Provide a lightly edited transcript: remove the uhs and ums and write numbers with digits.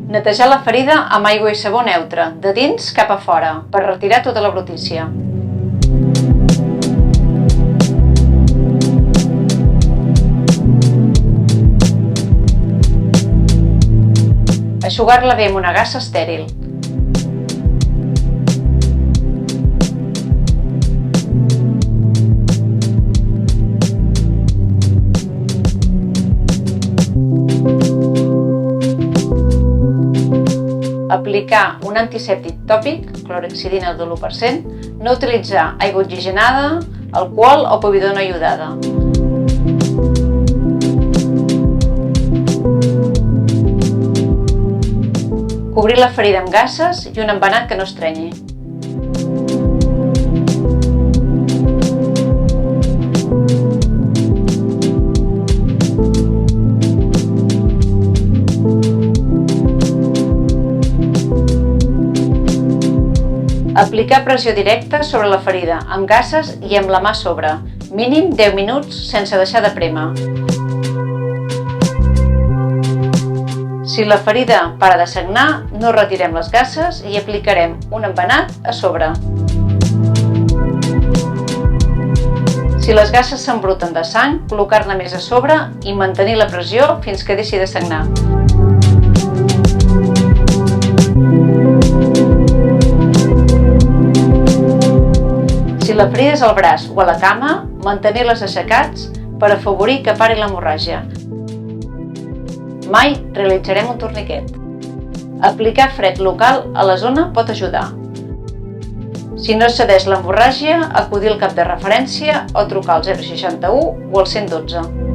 Netejar la ferida amb aigua i sabó neutre, de dins cap a fora, per retirar tota la brutícia. Eixugar-la bé amb una gassa estèril. Aplicar un antisèptic tòpic, clorhexidina de l'1%, no utilitzar aigua oxigenada, alcohol o povidona iodada. Cobrir la ferida amb gasses i un embenat que no estrenyi. Aplicar pressió directa sobre la ferida, amb gasses i amb la mà a sobre, mínim 10 minuts sense deixar de prémer. Si la ferida para de sagnar, no retirem les gasses i aplicarem un embenat a sobre. Si les gasses s'embruten de sang, col·locar-ne més a sobre i mantenir la pressió fins que deixi de sagnar. Si la ferida és al braç o a la cama, mantenir-les aixecats per afavorir que pari l'hemorràgia. Mai realitzarem un torniquet. Aplicar fred local a la zona pot ajudar. Si no cedeix l'hemorràgia, acudir al cap de referència o trucar al 061 o al 112.